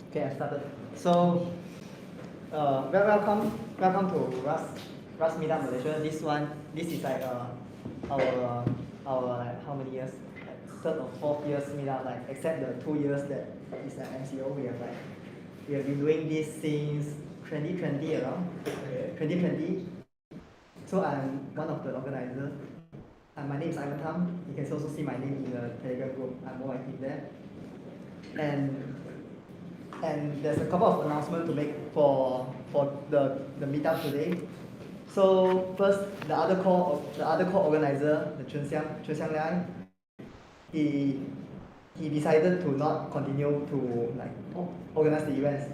Okay, I started. So, welcome to Rust Meetup Malaysia. This is like our like how many years? Like third or fourth years meetup. Like except the 2 years that is like MCO, we have been doing this since 2020 around. 2020. So I'm one of the organizers. My name is Ivan Tam. You can also see my name in the Telegram group. I'm more active there. And there's a couple of announcements to make for the meetup today. So first, the other core organizer, the Chun Xiang Liang, he decided to not continue to like organize the events.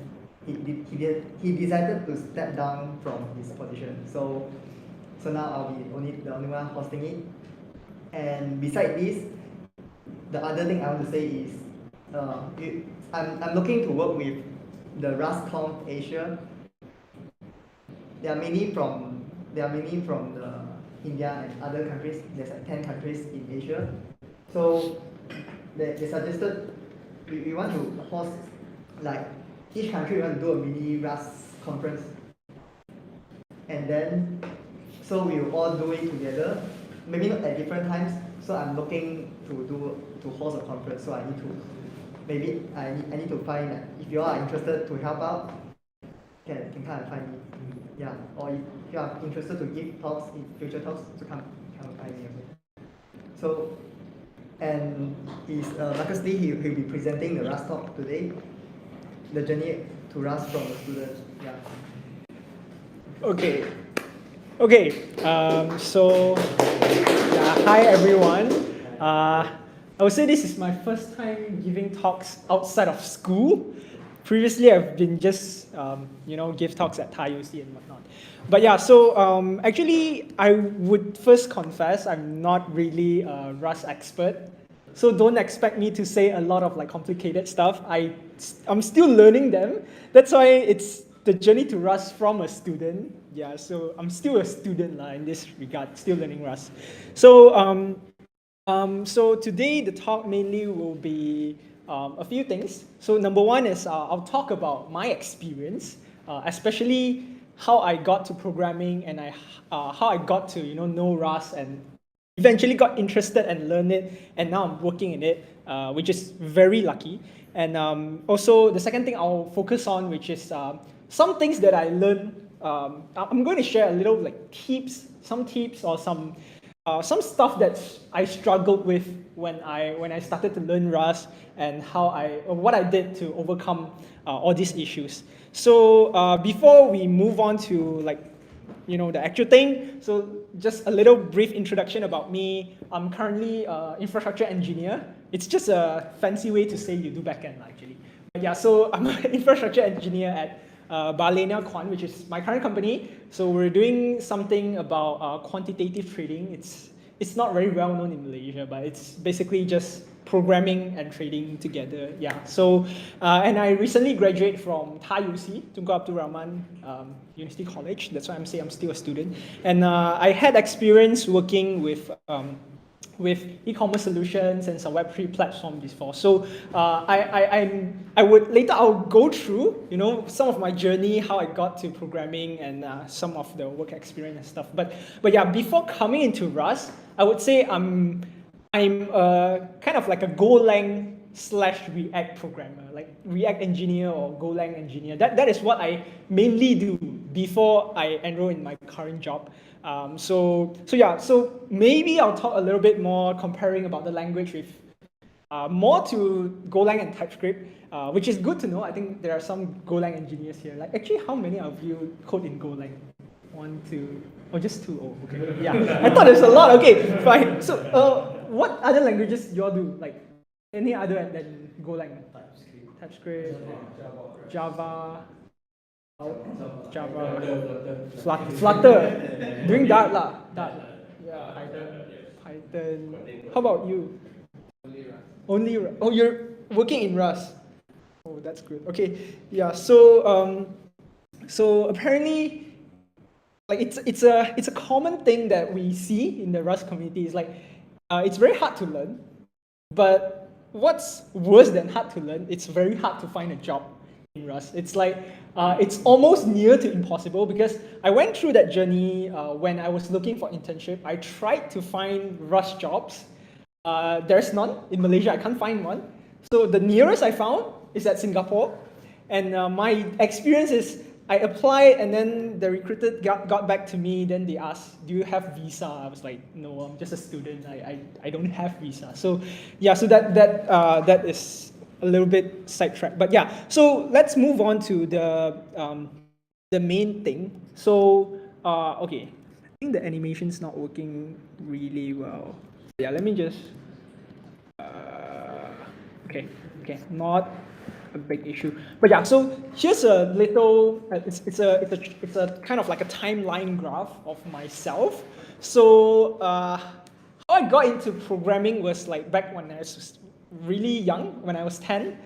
He decided to step down from his position. So now I'll be the only one hosting it. And beside this, the other thing I want to say is, I'm looking to work with the RustConf Asia. There are many from the India and other countries. There's like 10 countries in Asia. So they suggested we want to host like each country want to do a mini Rust conference, and then so we will all do it together. Maybe not at different times. So I'm looking to host a conference. So I need to find that if you all are interested to help out, can come and find me. Yeah, or if you are interested to give talks in future talks, to come find me. So, and luckily he'll be presenting the Rust talk today, the journey to Rust from the students. Yeah. Okay. So hi everyone. I would say this is my first time giving talks outside of school. Previously, I've been just give talks at Thai UC and whatnot. But yeah, so actually, I would first confess I'm not really a Rust expert. So don't expect me to say a lot of like complicated stuff. I'm still learning them. That's why it's the journey to Rust from a student. Yeah, so I'm still a student in this regard, still learning Rust. So so today the talk mainly will be a few things. So number one is I'll talk about my experience, especially how I got to programming and how I got to know Rust and eventually got interested and learned it, and now I'm working in it, which is very lucky. And also the second thing I'll focus on, which is some things that I learned. I'm going to share a little like some tips or some stuff that I struggled with when I started to learn Rust, and what I did to overcome all these issues. So before we move on to the actual thing, so just a little brief introduction about me. I'm currently an infrastructure engineer. It's just a fancy way to say you do backend actually. But yeah, so I'm an infrastructure engineer at Balenia Quant, which is my current company. So we're doing something about quantitative trading. It's not very well known in Malaysia, but it's basically just programming and trading together. Yeah. So and I recently graduated from Thai UC, Tunku Abdul Rahman University College. That's why I'm saying I'm still a student. And I had experience working with e-commerce solutions and some Web3 platforms before. So I'll go through some of my journey, how I got to programming, and some of the work experience and stuff. But yeah, before coming into Rust, I would say I'm kind of like a Golang / React programmer, like React engineer or Golang engineer. That is what I mainly do before I enroll in my current job. So maybe I'll talk a little bit more comparing about the language with more to Golang and TypeScript, which is good to know. I think there are some Golang engineers here. Like actually, how many of you code in Golang? 1, 2, or just 2? Oh, okay. Yeah, I thought there's a lot. Okay, fine. So what other languages you all do? Like any other than Golang? TypeScript, Java. Flutter. Doing Dart lah. Yeah, Python. How about you? Only Rust. Oh, you're working in Rust. Oh, that's good. Okay, yeah. So apparently, like it's a common thing that we see in the Rust community. Is like it's very hard to learn, but what's worse than hard to learn? It's very hard to find a job. in Rust. It's like, it's almost near to impossible because I went through that journey when I was looking for internship. I tried to find Rust jobs. There's none. In Malaysia, I can't find one. So the nearest I found is at Singapore. And my experience is I applied and then the recruiter got back to me. Then they asked, do you have visa? I was like, no, I'm just a student. I don't have visa. So yeah, so that is a little bit sidetracked. But yeah, so let's move on to the main thing. So okay, I think the animation's not working really well. Yeah, let me just okay, not a big issue. But yeah, so here's a little, it's a kind of like a timeline graph of myself. So how I got into programming was like back when I was really young, when I was 10.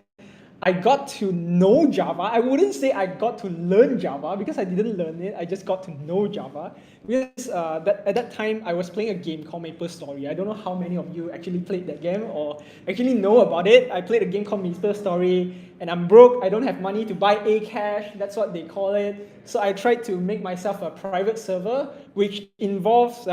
I got to know Java. I wouldn't say I got to learn Java because I didn't learn it. I just got to know Java. Because at that time, I was playing a game called MapleStory. I don't know how many of you actually played that game or actually know about it. I played a game called MapleStory, and I'm broke. I don't have money to buy A-Cache. That's what they call it. So I tried to make myself a private server, which involves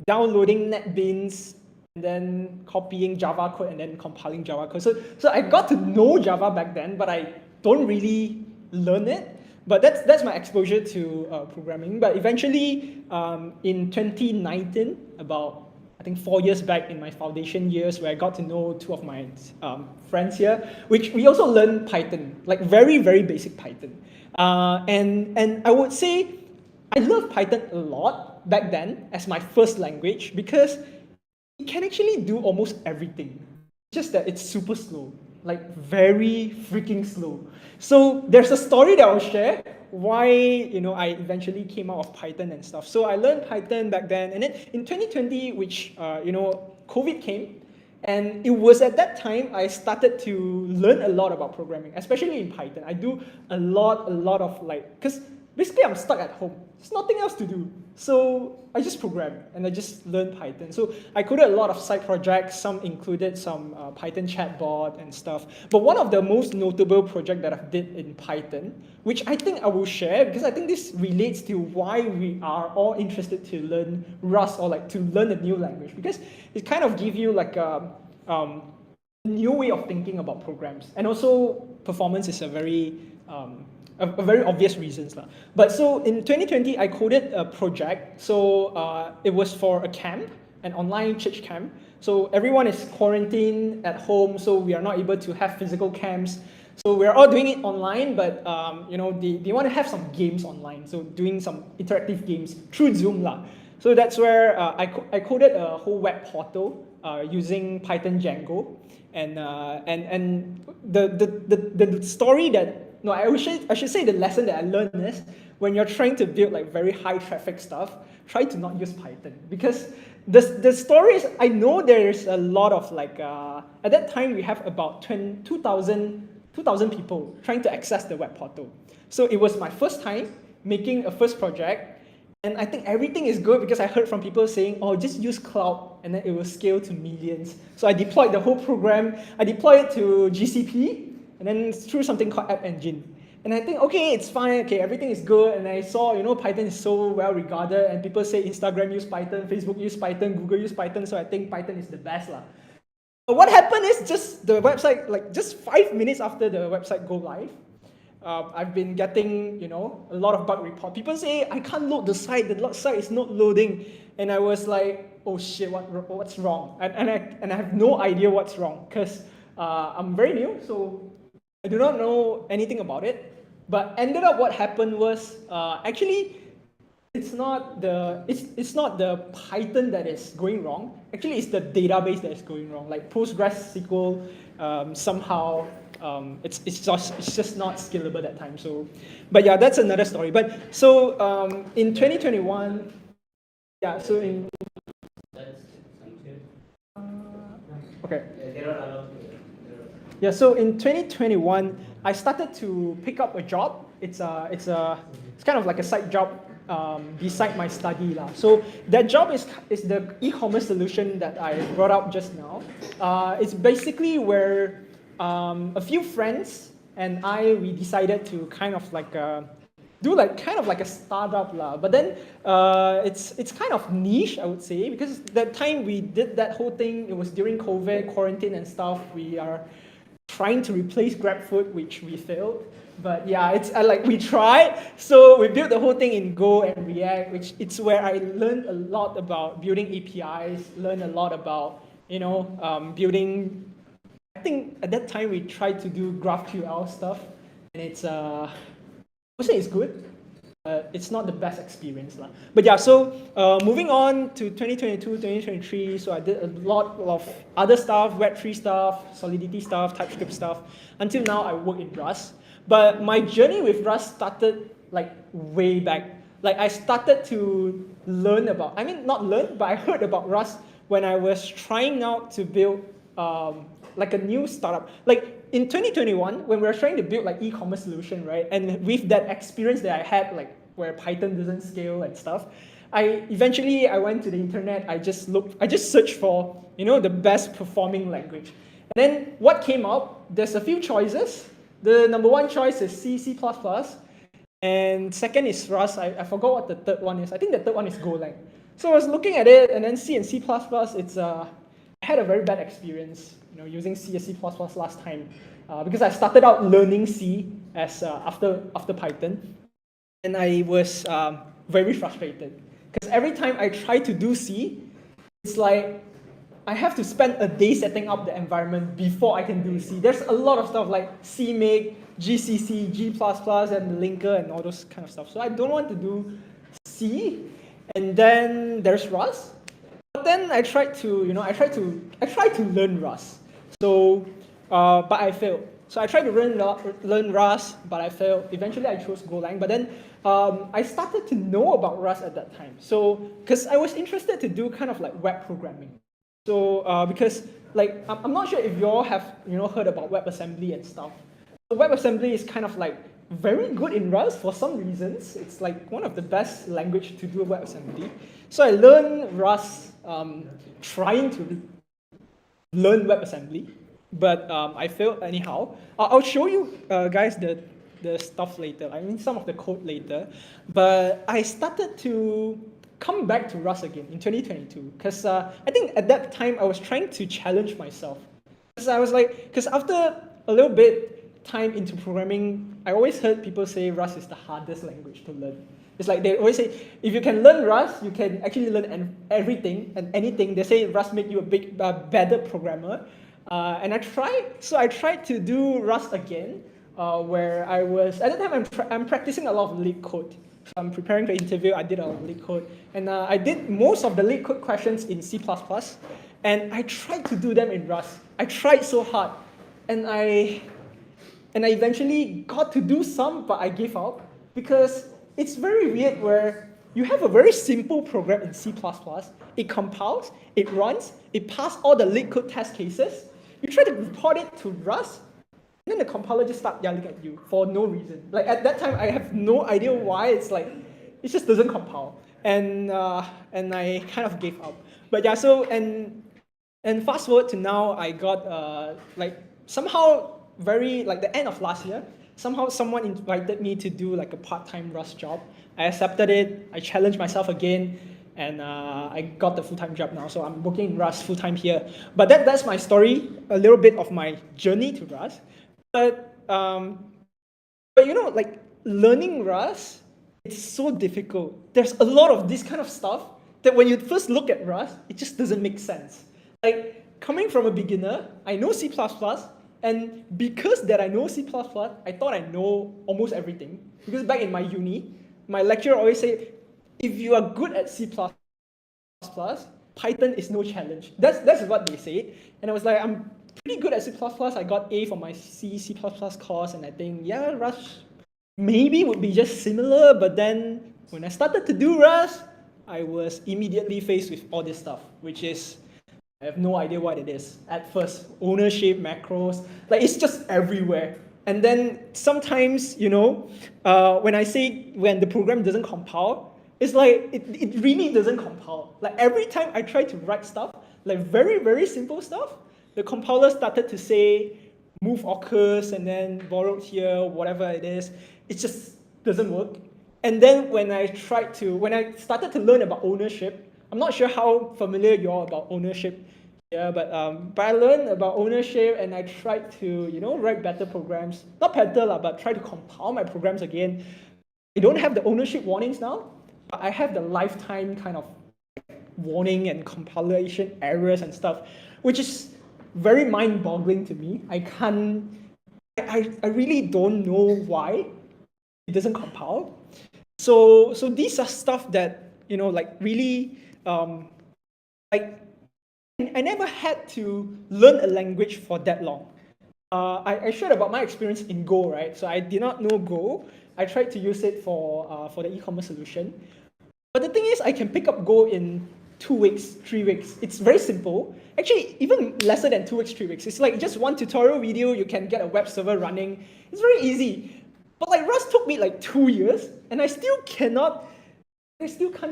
downloading NetBeans, and then copying Java code and then compiling Java code. So I got to know Java back then, but I don't really learn it. But that's my exposure to programming. But eventually, in 2019, about I think 4 years back in my foundation years, where I got to know two of my friends here, which we also learned Python, like very, very basic Python. And I would say I love Python a lot back then as my first language because it can actually do almost everything. Just that it's super slow, like very freaking slow. So there's a story that I'll share why I eventually came out of Python and stuff. So I learned Python back then, and then in 2020, which COVID came, and it was at that time I started to learn a lot about programming, especially in Python. I do a lot of because basically I'm stuck at home. There's nothing else to do. So I just program and I just learned Python. So I coded a lot of side projects. Some included some Python chatbot and stuff. But one of the most notable project that I did in Python, which I think I will share because I think this relates to why we are all interested to learn Rust or like to learn a new language, because it kind of gives you like a new way of thinking about programs. And also performance is a very obvious reasons. But so in 2020, I coded a project. So it was for a camp, an online church camp. So everyone is quarantined at home, so we are not able to have physical camps. So we're all doing it online, but they want to have some games online. So doing some interactive games through Zoom. So that's where I coded a whole web portal using Python Django. And the story that I should say the lesson that I learned is when you're trying to build like very high traffic stuff, try to not use Python, because the story is, I know there's a lot of like at that time we have about 2,000 people trying to access the web portal. So it was my first time making a first project. And I think everything is good because I heard from people saying, oh, just use cloud and then it will scale to millions. So I deployed the whole program. I deployed it to GCP and then through something called App Engine. And I think, okay, it's fine. Okay, everything is good. And I saw, Python is so well regarded. And people say Instagram use Python, Facebook use Python, Google use Python. So I think Python is the best. But what happened is just the website, like just 5 minutes after the website go live, I've been getting, a lot of bug reports. People say, I can't load the site site is not loading. And I was like, oh shit, what's wrong? And I have no idea what's wrong, because I'm very new, so I do not know anything about it. But ended up what happened was, actually, it's not the Python that is going wrong. Actually, it's the database that is going wrong. Like PostgreSQL, somehow it's just not scalable that time. So, but yeah, that's another story. But so in 2021, yeah. So in okay. Yeah. So in 2021, I started to pick up a job. It's kind of like a side job beside my study. So that job is the e-commerce solution that I brought up just now. It's basically where a few friends and we decided to kind of like do like kind of like a startup lah. But then it's kind of niche, I would say, because that time we did that whole thing, it was during COVID, quarantine and stuff. We are trying to replace GrabFood, which we failed. But yeah, it's like we tried. So we built the whole thing in Go and React, which it's where I learned a lot about building APIs, learned a lot about building. I think at that time we tried to do GraphQL stuff, and it's I would say it's good. It's not the best experience lah. But yeah, so moving on to 2022, 2023, so I did a lot of other stuff, Web3 stuff, Solidity stuff, TypeScript stuff. Until now, I work in Rust. But my journey with Rust started like way back. Like I started to learn about, I mean not learn, but I heard about Rust when I was trying out to build like a new startup. Like in 2021, when we were trying to build like e-commerce solution, right? And with that experience that I had, like where Python doesn't scale and stuff, I went to the internet. I just searched for the best performing language. And then what came up? There's a few choices. The number one choice is C, C++, and second is Rust. I forgot what the third one is. I think the third one is Golang. So I was looking at it, and then C and C++. I had a very bad experience, using C and C++ last time, because I started out learning C as after Python, and I was very frustrated because every time I try to do C, it's like I have to spend a day setting up the environment before I can do C. There's a lot of stuff like CMake, GCC, G++, and the linker and all those kind of stuff. So I don't want to do C, and then there's Rust. But then I tried to learn Rust. So, but I failed. So I tried to learn Rust, but I failed. Eventually, I chose Golang. But then I started to know about Rust at that time. So, because I was interested to do kind of like web programming. So, because like I'm not sure if you all have heard about WebAssembly and stuff. So WebAssembly is kind of like very good in Rust for some reasons. It's like one of the best language to do WebAssembly. So I learned Rust trying to learn WebAssembly, but I failed anyhow. I'll show you guys the stuff later. I mean some of the code later. But I started to come back to Rust again in 2022 because I think at that time I was trying to challenge myself. Because after a little bit time into programming, I always heard people say Rust is the hardest language to learn. It's like they always say, if you can learn Rust, you can actually learn everything and anything. They say Rust make you a better programmer. And I tried to do Rust again, where I was, at the time I'm practicing a lot of leak code. So I'm preparing for the interview, I did a lot of leak code. And I did most of the leak code questions in C++. And I tried to do them in Rust. I tried so hard. And I eventually got to do some, but I gave up because it's very weird where you have a very simple program in C++. It compiles, it runs, it passes all the leak code test cases. You try to report it to Rust, and then the compiler just starts yelling at you for no reason. Like at that time, I have no idea why. It's like it just doesn't compile, and I kind of gave up. But yeah, so and fast forward to now, I got somehow the end of last year. Somehow someone invited me to do like a part-time Rust job. I accepted it. I challenged myself again, and I got the full-time job now. So I'm working in Rust full-time here. But that's my story, a little bit of my journey to Rust. But like learning Rust, it's so difficult. There's a lot of this kind of stuff that when you first look at Rust, it just doesn't make sense. Like coming from a beginner, I know C++, and because that I know C++, I thought I know almost everything. Because back in my uni, my lecturer always said, if you are good at C++, Python is no challenge. That's what they say. And I was like, I'm pretty good at C++. I got A for my C++ course, and I think, yeah, Rust maybe would be just similar. But then when I started to do Rust, I was immediately faced with all this stuff, which is, I have no idea what it is. At first, ownership, macros, like it's just everywhere. And then sometimes, when the program doesn't compile, it's like, it really doesn't compile. Like every time I try to write stuff, like very, very simple stuff, the compiler started to say, move occurs and then borrowed here, whatever it is, it just doesn't work. And then when I started to learn about ownership, I'm not sure how familiar you are about ownership. Yeah, but I learned about ownership and I tried to, write better programs. Not better, but try to compile my programs again. I don't have the ownership warnings now, but I have the lifetime kind of warning and compilation errors and stuff, which is very mind-boggling to me. I really don't know why it doesn't compile. So these are stuff that, really, like, I never had to learn a language for that long. I shared about my experience in Go, right? So I did not know Go. I tried to use it for the e-commerce solution. But the thing is, I can pick up Go in 2 weeks, 3 weeks. It's very simple. Actually, even lesser than 2 weeks, 3 weeks. It's like just one tutorial video, you can get a web server running. It's very easy. But like Rust took me like 2 years, and I still can't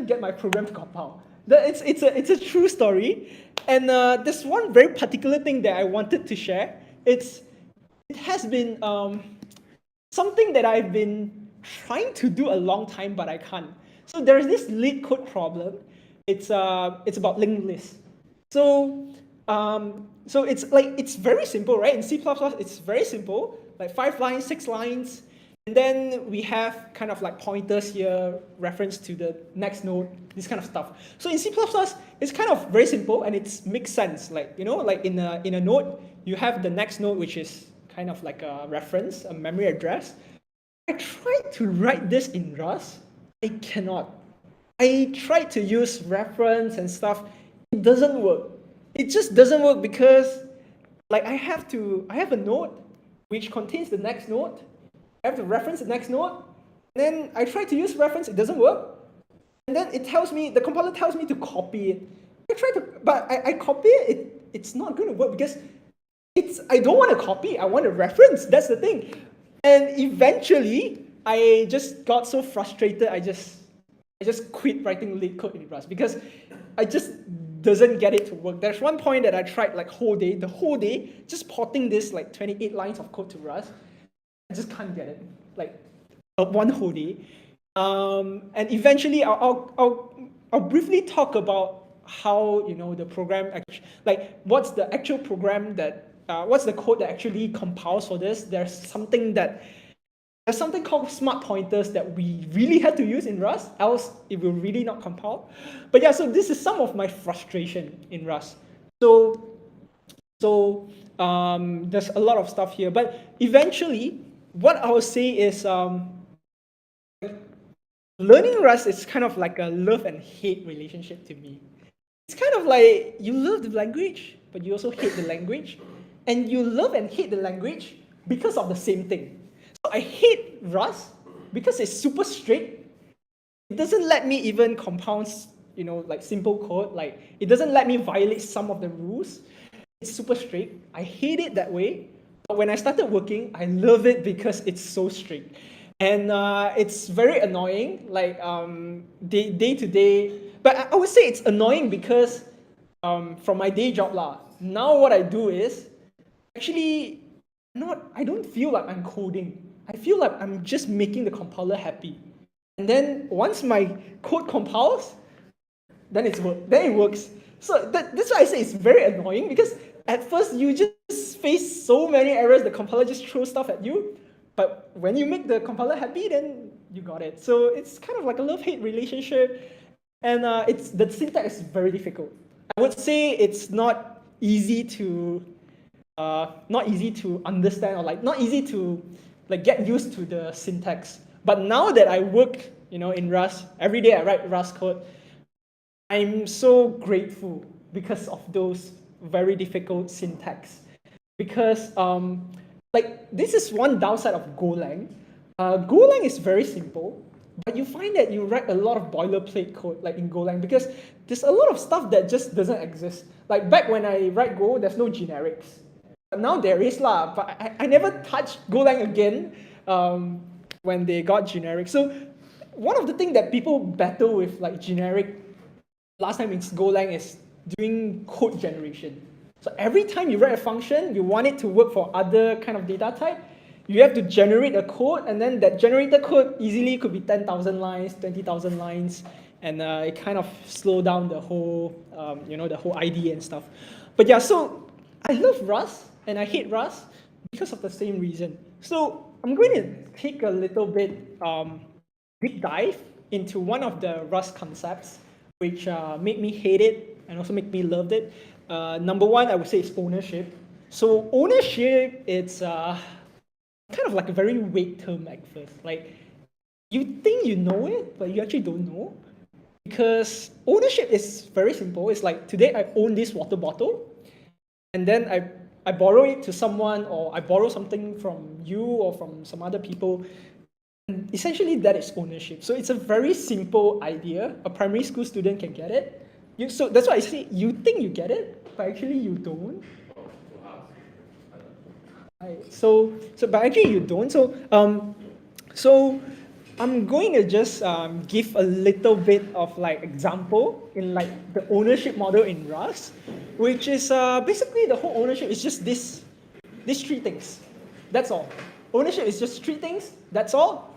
get my program to compile. It's a true story. And there's one very particular thing that I wanted to share. It has been something that I've been trying to do a long time, but I can't. So there's this lead code problem. It's about linked lists. So it's very simple, right? In C++, it's very simple, like 5 lines, 6 lines, and then we have kind of like pointers here, reference to the next node, this kind of stuff. So in C++, it's kind of very simple and it makes sense. Like like in a node, you have the next node, which is kind of like a reference, a memory address. I tried to write this in Rust. I cannot. I tried to use reference and stuff. It doesn't work. It just doesn't work because like I have a node which contains the next node. I have to reference the next node. And then I try to use reference, it doesn't work. And then the compiler tells me to copy it. I copy it, it's not going to work because I don't want to copy, I want a reference. That's the thing. And eventually, I just got so frustrated, I just quit writing lead code in Rust because I just doesn't get it to work. There's one point that I tried like the whole day, just porting this like 28 lines of code to Rust. I just can't get it, like one whole day. And eventually, I'll briefly talk about how the program actually, like what's the actual program that what's the code that actually compiles for this. There's something called smart pointers that we really had to use in Rust, else it will really not compile. But yeah, so this is some of my frustration in Rust. So there's a lot of stuff here, but eventually, what I would say is learning Rust is kind of like a love and hate relationship to me. It's kind of like you love the language, but you also hate the language. And you love and hate the language because of the same thing. So I hate Rust because it's super strict. It doesn't let me even compound, like simple code. Like it doesn't let me violate some of the rules. It's super strict. I hate it that way. But when I started working, I love it because it's so strict. And it's very annoying, like day to day. But I would say it's annoying because from my day job now what I do is actually I don't feel like I'm coding. I feel like I'm just making the compiler happy. And then once my code compiles, then it works. So that's why I say it's very annoying because at first you just face so many errors, the compiler just throws stuff at you. But when you make the compiler happy, then you got it. So it's kind of like a love-hate relationship. And the syntax is very difficult. I would say it's not easy to understand or like not easy to like get used to the syntax. But now that I work, in Rust, every day I write Rust code, I'm so grateful because of those very difficult syntax. Because this is one downside of Golang. Golang is very simple, but you find that you write a lot of boilerplate code like in Golang because there's a lot of stuff that just doesn't exist. Like back when I write Go, there's no generics. Now there is but I never touched Golang again when they got generic. So one of the things that people battle with like generic last time in Golang is doing code generation. So every time you write a function, you want it to work for other kind of data type, you have to generate a code, and then that generated code easily could be 10,000 lines, 20,000 lines, and it kind of slow down the whole, the whole IDE and stuff. But yeah, so I love Rust and I hate Rust because of the same reason. So I'm going to take a little bit deep dive into one of the Rust concepts, which made me hate it and also make me love it. Number one, I would say it's ownership. So ownership, it's kind of like a very vague term at first. Like, you think you know it, but you actually don't know. Because ownership is very simple. It's like, today I own this water bottle, and then I borrow it to someone, or I borrow something from you or from some other people. And essentially, that is ownership. So it's a very simple idea. A primary school student can get it. So that's why I say you think you get it, but actually you don't. But actually you don't. So I'm going to just give a little bit of like example in like the ownership model in Rust, which is basically the whole ownership is just these three things. That's all. Ownership is just three things. That's all.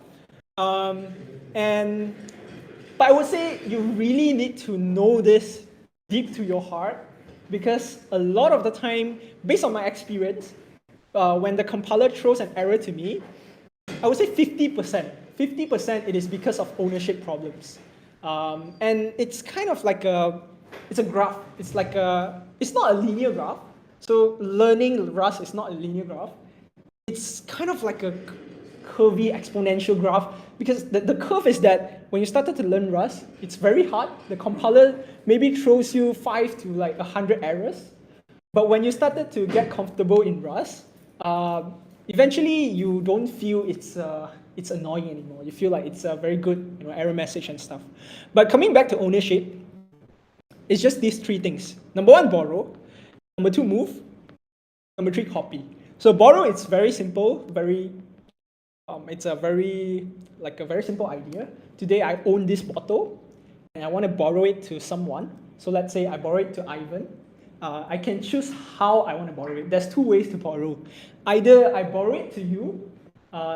But I would say you really need to know this deep to your heart, because a lot of the time, based on my experience, when the compiler throws an error to me, I would say 50%. 50% it is because of ownership problems. And it's kind of like it's a graph. It's not a linear graph. So learning Rust is not a linear graph. It's kind of like a curvy exponential graph, because the curve is that when you started to learn Rust, it's very hard. The compiler maybe throws you 5 to like 100 errors. But when you started to get comfortable in Rust, eventually you don't feel it's annoying anymore. You feel like it's a very good error message and stuff. But coming back to ownership, it's just these three things. Number one, borrow. Number two, move. Number three, copy. So borrow, it's very simple, it's a very simple idea. Today I own this bottle and I want to borrow it to someone. So let's say I borrow it to Ivan. I can choose how I want to borrow it. There's two ways to borrow. Either I borrow it to you.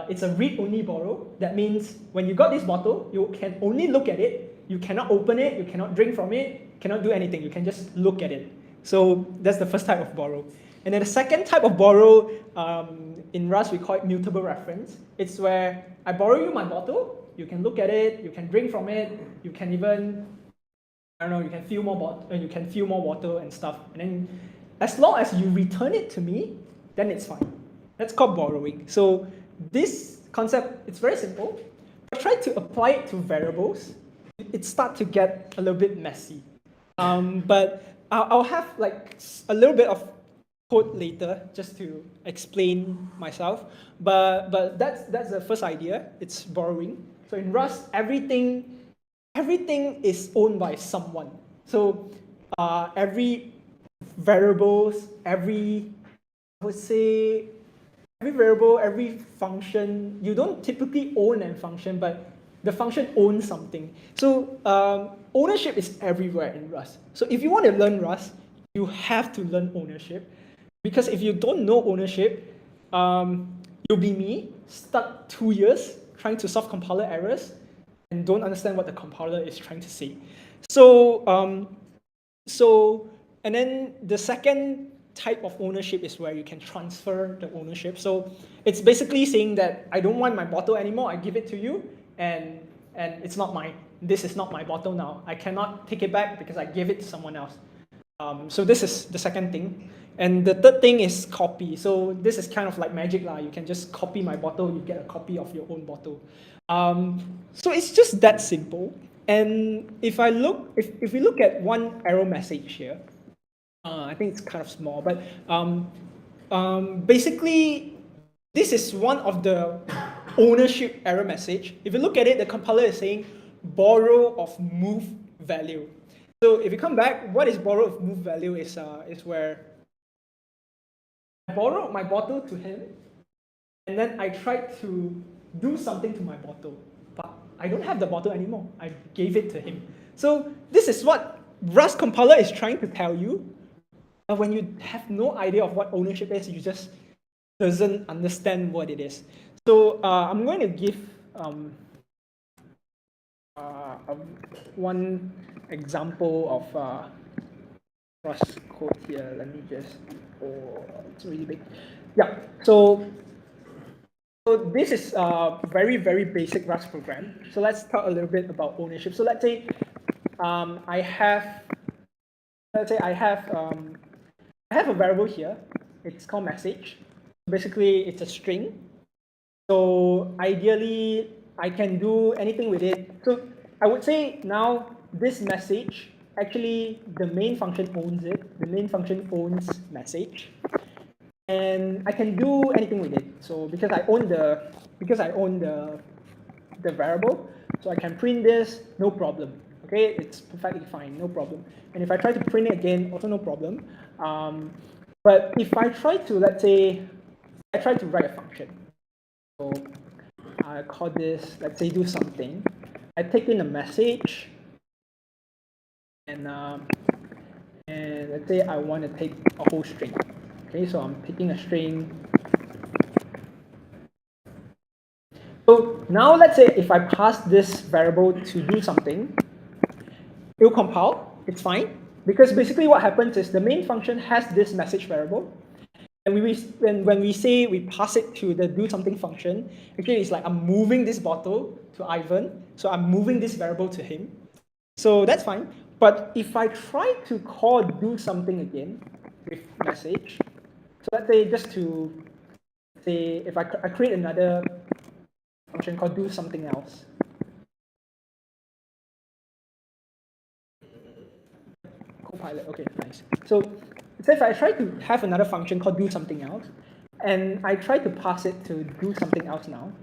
It's a read-only borrow. That means when you got this bottle, you can only look at it. You cannot open it. You cannot drink from it. Cannot do anything. You can just look at it. So that's the first type of borrow. And then the second type of borrow, in Rust we call it mutable reference. It's where I borrow you my bottle. You can look at it. You can drink from it. You can even you can fill more water and stuff. And then as long as you return it to me, then it's fine. That's called borrowing. So this concept, it's very simple. I try to apply it to variables. It starts to get a little bit messy. But I'll have like a little bit of code later just to explain myself. But that's the first idea. It's borrowing. So in Rust, everything is owned by someone. So every variables, every variable, every function, you don't typically own a function, but the function owns something. So ownership is everywhere in Rust. So if you want to learn Rust, you have to learn ownership. Because if you don't know ownership, you'll be me, stuck 2 years trying to solve compiler errors and don't understand what the compiler is trying to say. So and then the second type of ownership is where you can transfer the ownership. So it's basically saying that I don't want my bottle anymore, I give it to you, and it's not mine. This is not my bottle now. I cannot take it back because I gave it to someone else. So this is the second thing. And the third thing is copy. So this is kind of like magic lah. You can just copy my bottle, you get a copy of your own bottle. So it's just that simple. And if we look at one error message here, I think it's kind of small, but basically this is one of the ownership error message. If you look at it, the compiler is saying borrow of move value. So if you come back, what is borrow of move value is where I borrowed my bottle to him, and then I tried to do something to my bottle, but I don't have the bottle anymore. I gave it to him. So this is what Rust compiler is trying to tell you. when you have no idea of what ownership is, you just doesn't understand what it is. So I'm going to give one example of Rust code here. Let me just, oh, it's really big. Yeah, so this is a very, very basic Rust program. So let's talk a little bit about ownership. So let's say I have a variable here. It's called message. Basically, it's a string. So ideally, I can do anything with it. So I would say now this message, actually the main function owns it. The main function owns message. And I can do anything with it. So because I own the variable, so I can print this, no problem. Okay, it's perfectly fine, no problem. And if I try to print it again, also no problem. But if I try to, let's say, I try to write a function. So I call this, let's say, do something. I take in a message, and let's say I want to take a whole string. Okay, so I'm taking a string. So now let's say if I pass this variable to do something, it will compile. It's fine, because basically what happens is the main function has this message variable. And when we say we pass it to the do something function, actually it's like I'm moving this bottle to Ivan, so I'm moving this variable to him. So that's fine. But if I try to call do something again with message, so let's say just to say if I create another function called do something else. Copilot, okay, nice. So if I try to have another function called do something else, and I try to pass it to do something else now,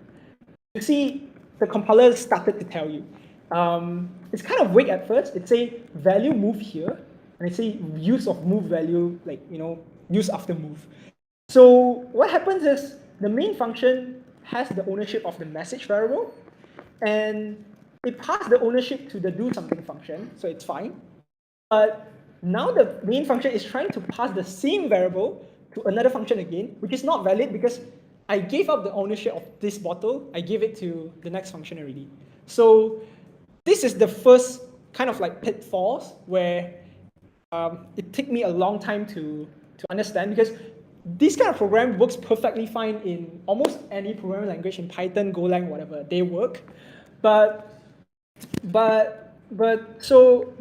you see the compiler started to tell you. It's kind of vague at first. It say value move here, and it say use of move value, like, use after move. So what happens is the main function has the ownership of the message variable, and it passed the ownership to the do something function, so it's fine. But now the main function is trying to pass the same variable to another function again, which is not valid because I gave up the ownership of this bottle. I gave it to the next function already. So this is the first kind of like pitfalls where it took me a long time to understand, because this kind of program works perfectly fine in almost any programming language, in Python, Golang, whatever, they work. But so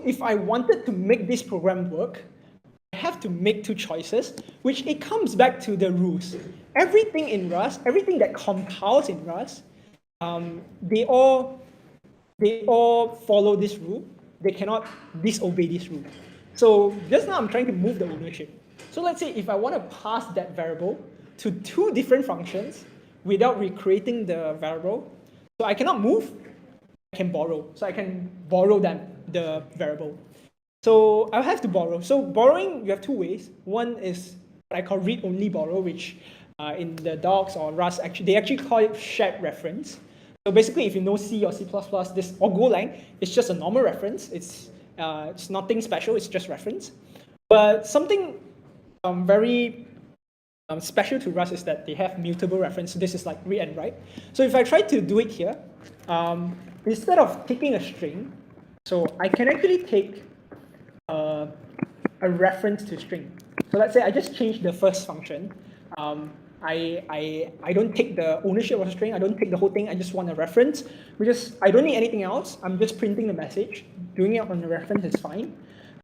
if I wanted to make this program work, I have to make two choices, which it comes back to the rules. Everything in Rust, everything that compiles in Rust, they all follow this rule. They cannot disobey this rule. So just now I'm trying to move the ownership. So let's say if I want to pass that variable to two different functions without recreating the variable, so I cannot move, I can borrow. So I can borrow the variable. So I'll have to borrow. So borrowing, you have two ways. One is what I call read-only borrow, which in the docs or Rust, they actually call it shared reference. So basically, if you know C or C++, this or Golang, it's just a normal reference. It's nothing special. It's just reference. But something very special to Rust is that they have mutable reference. So this is like read and write. So if I try to do it here, instead of taking a string, so I can actually take a reference to string. So let's say I just change the first function. I don't take the ownership of a string. I don't take the whole thing. I just want a reference, because I don't need anything else. I'm just printing the message. Doing it on the reference is fine.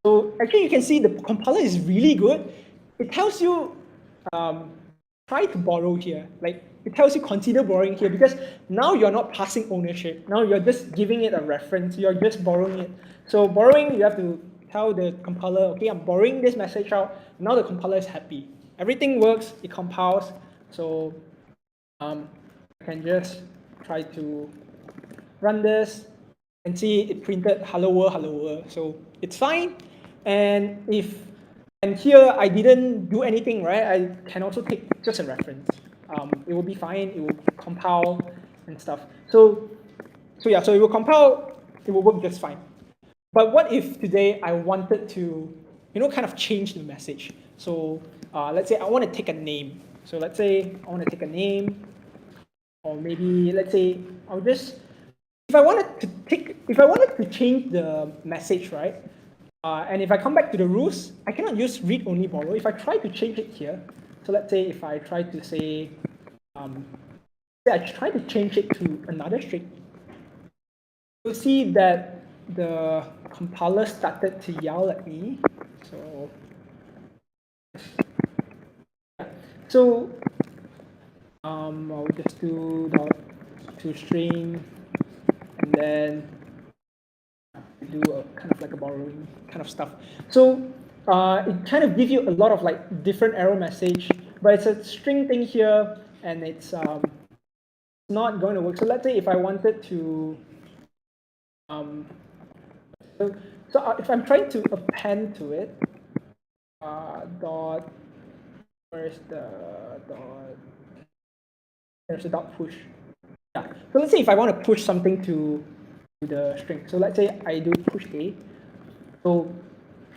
So actually, you can see the compiler is really good. It tells you try to borrow here. Like, it tells you consider borrowing here, because now you're not passing ownership. Now you're just giving it a reference. You're just borrowing it. So borrowing, you have to tell the compiler, okay, I'm borrowing this message out. Now the compiler is happy. Everything works. It compiles. So I can just try to run this and see it printed hello world, hello world. So it's fine. And here I didn't do anything, right? I can also take just a reference. It will be fine. It will compile and stuff. So yeah, so it will compile. It will work just fine. But what if today I wanted to kind of change the message. So let's say I want to take a name. So let's say I want to take a name, or maybe let's say I'll just, if I wanted to change the message, right? And if I come back to the rules, I cannot use read only borrow. If I try to change it here, so let's say if I try to say, I try to change it to another string, you'll see that the compiler started to yell at me. So I'll just do dot to string, and then do a kind of like a borrowing kind of stuff. So it kind of gives you a lot of like different error message, but it's a string thing here, and it's not going to work. So let's say if I wanted to, if I'm trying to append to it, dot, where's the dot? There's a dot push. Yeah. So let's say if I want to push something to the string. So let's say I do push A. So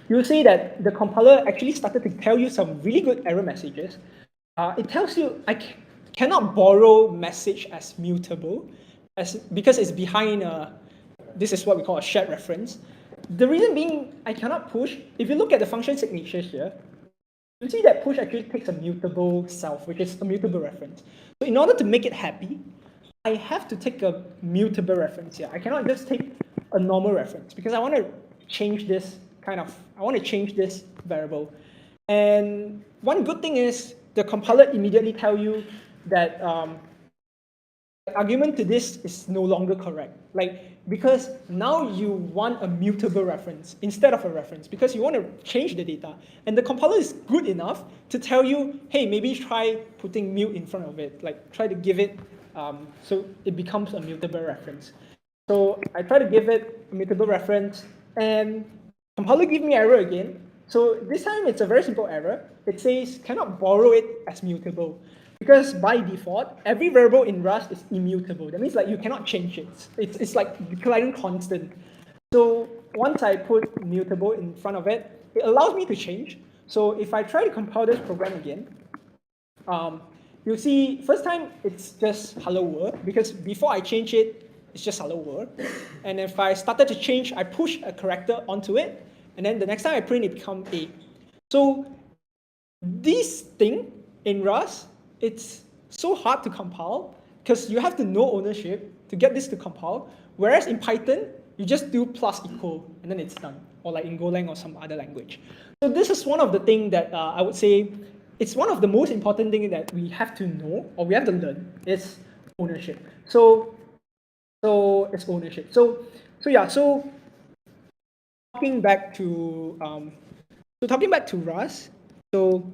you'll see that the compiler actually started to tell you some really good error messages. It tells you I cannot borrow message as mutable, because it's behind this is what we call a shared reference. The reason being I cannot push, if you look at the function signatures here, you see that push actually takes a mutable self, which is a mutable reference. So in order to make it happy, I have to take a mutable reference here. I cannot just take a normal reference because I want to change this variable. And one good thing is the compiler immediately tell you that the argument to this is no longer correct. Because now you want a mutable reference instead of a reference because you want to change the data. And the compiler is good enough to tell you, hey, maybe try putting mute in front of it. Try to give it so it becomes a mutable reference. So I try to give it a mutable reference, and compiler give me error again. So this time it's a very simple error. It says cannot borrow it as mutable. Because by default, every variable in Rust is immutable. That means you cannot change it. It's like declaring constant. So once I put mutable in front of it, it allows me to change. So if I try to compile this program again, you'll see first time it's just hello world, because before I change it, it's just hello world. And if I started to change, I push a character onto it, and then the next time I print, it becomes A. So this thing in Rust, it's so hard to compile because you have to know ownership to get this to compile. Whereas in Python, you just do plus equal and then it's done, or like in Golang or some other language. So this is one of the things that I would say it's one of the most important things that we have to know or we have to learn is ownership. So it's ownership. So talking back to Rust. So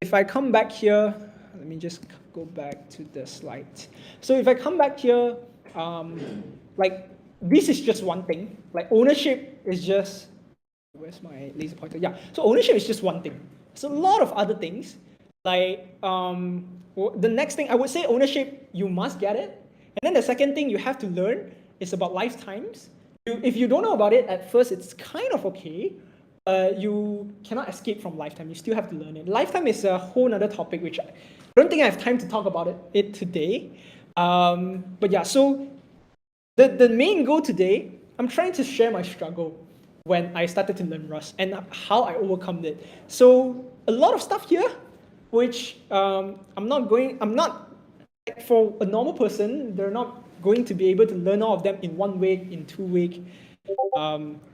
if I come back here. Let me just go back to the slide. So if I come back here, this is just one thing. Ownership is just, where's my laser pointer? Yeah, so ownership is just one thing. There's a lot of other things. The next thing, I would say ownership, you must get it. And then the second thing you have to learn is about lifetimes. If you don't know about it at first, it's kind of okay. You cannot escape from lifetime. You still have to learn it. Lifetime is a whole other topic, which I don't think I have time to talk about it today. But yeah, so the main goal today, I'm trying to share my struggle when I started to learn Rust and how I overcome it. So a lot of stuff here, which I'm not, for a normal person, they're not going to be able to learn all of them in 1 week, in 2 weeks.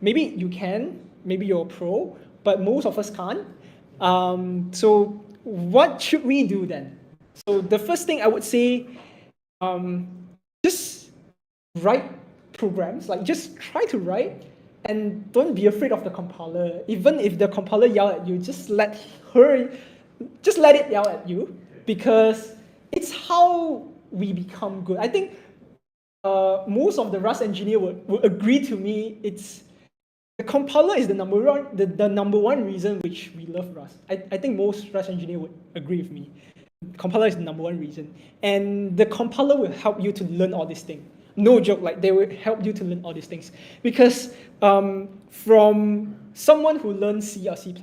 Maybe you can, maybe you're a pro, but most of us can't. So what should we do then? So the first thing I would say, just write programs, just try to write and don't be afraid of the compiler. Even if the compiler yell at you, just let it yell at you, because it's how we become good. I think most of the Rust engineer would agree to me. The compiler is the number one reason which we love Rust. I think most Rust engineers would agree with me. Compiler is the number one reason. And the compiler will help you to learn all these things. no joke, like they will help you to learn all these things. Because from someone who learns C or C++,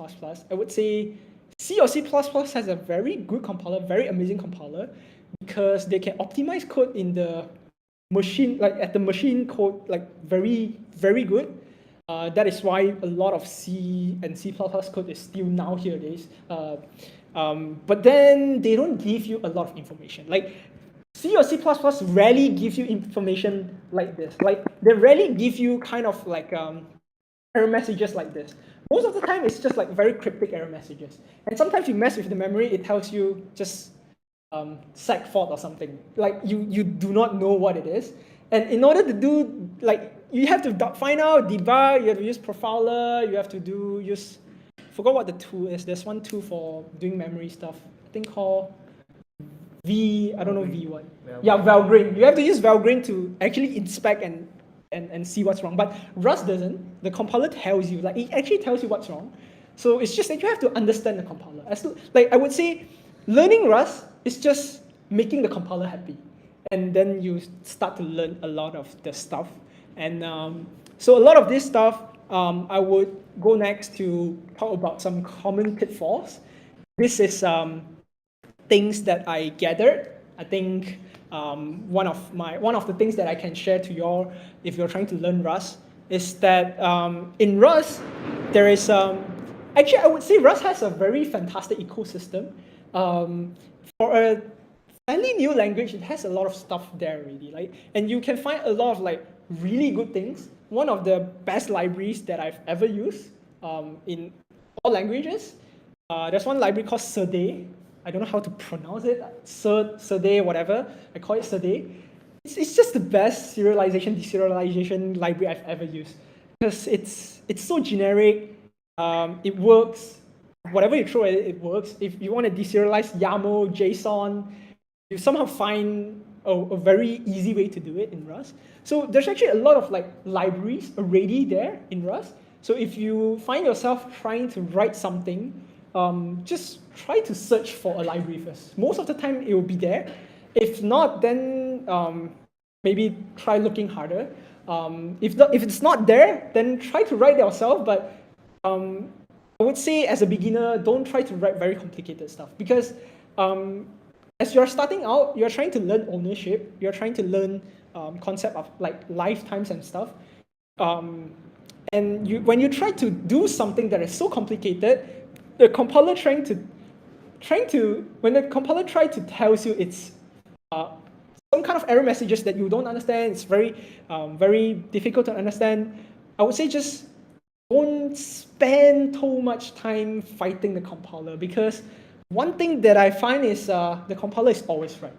I would say C or C++ has a very good compiler, very amazing compiler, because they can optimize code in the machine, like at the machine code, like very, very good. That is why a lot of C and C++ code is still now here days. But then they don't give you a lot of information. Like C or C++ rarely give you information like this. Like they rarely give you kind of like error messages like this. Most of the time, it's just like very cryptic error messages. And sometimes you mess with the memory, it tells you just seg fault or something. Like you do not know what it is. And in order to do, like, you have to find out, debug, you have to use profiler, you have to use, forgot what the tool is. There's one tool for doing memory stuff, I think called I don't know V what. Yeah, Valgrind. You have to use Valgrind to actually inspect and see what's wrong. But Rust doesn't. The compiler tells you, like it actually tells you what's wrong. So it's just that you have to understand the compiler. Like I would say, learning Rust is just making the compiler happy. And then you start to learn a lot of the stuff. And so a lot of this stuff, I would go next to talk about some common pitfalls. This is things that I gathered. I think one of the things that I can share to you all if you're trying to learn Rust is that in Rust there is actually I would say Rust has a very fantastic ecosystem. For a fairly new language, it has a lot of stuff there already, like, and you can find a lot of like really good things. One of the best libraries that I've ever used in all languages. There's one library called Serde. I don't know how to pronounce it. Serde, whatever. I call it Serde. It's just the best serialization, deserialization library I've ever used because it's so generic. It works. Whatever you throw at it, it works. If you want to deserialize YAML, JSON, you somehow find a very easy way to do it in Rust. So there's actually a lot of like libraries already there in Rust. So if you find yourself trying to write something, just try to search for a library first. Most of the time it will be there. If not, then maybe try looking harder. If it's not there, then try to write it yourself. But I would say as a beginner, don't try to write very complicated stuff because as you're starting out, you're trying to learn ownership. You're trying to learn concept of like lifetimes and stuff. And when you try to do something that is so complicated, the compiler when the compiler tries to tell you it's some kind of error messages that you don't understand, it's very difficult to understand. I would say just don't spend too much time fighting the compiler because one thing that I find is the compiler is always right.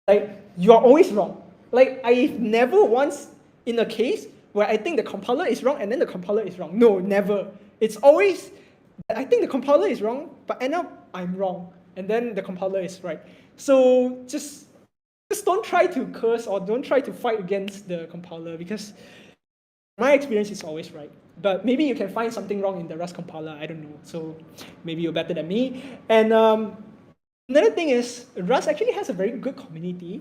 Like you are always wrong. Like I've never once in a case where I think the compiler is wrong and then the compiler is wrong. No, never. It's always I think the compiler is wrong, but end up I'm wrong, and then the compiler is right. So just don't try to curse or don't try to fight against the compiler because my experience is always right. But maybe you can find something wrong in the Rust compiler, I don't know. So maybe you're better than me. And another thing is Rust actually has a very good community.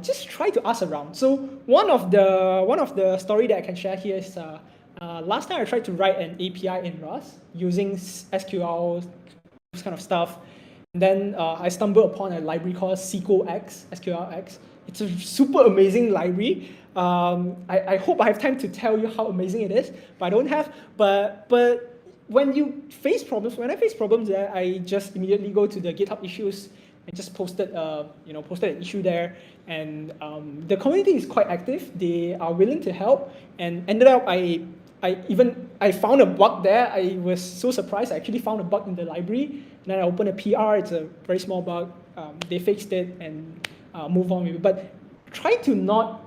Just try to ask around. So one of the story that I can share here is last time I tried to write an API in Rust using SQL, this kind of stuff. And then I stumbled upon a library called SQLX. It's a super amazing library. I hope I have time to tell you how amazing it is, but I don't have. But when I face problems there, I just immediately go to the GitHub issues and just posted an issue there. And the community is quite active. They are willing to help. And ended up I found a bug there. I was so surprised. I actually found a bug in the library. And then I opened a PR. It's a very small bug. They fixed it and move on with it. But try to not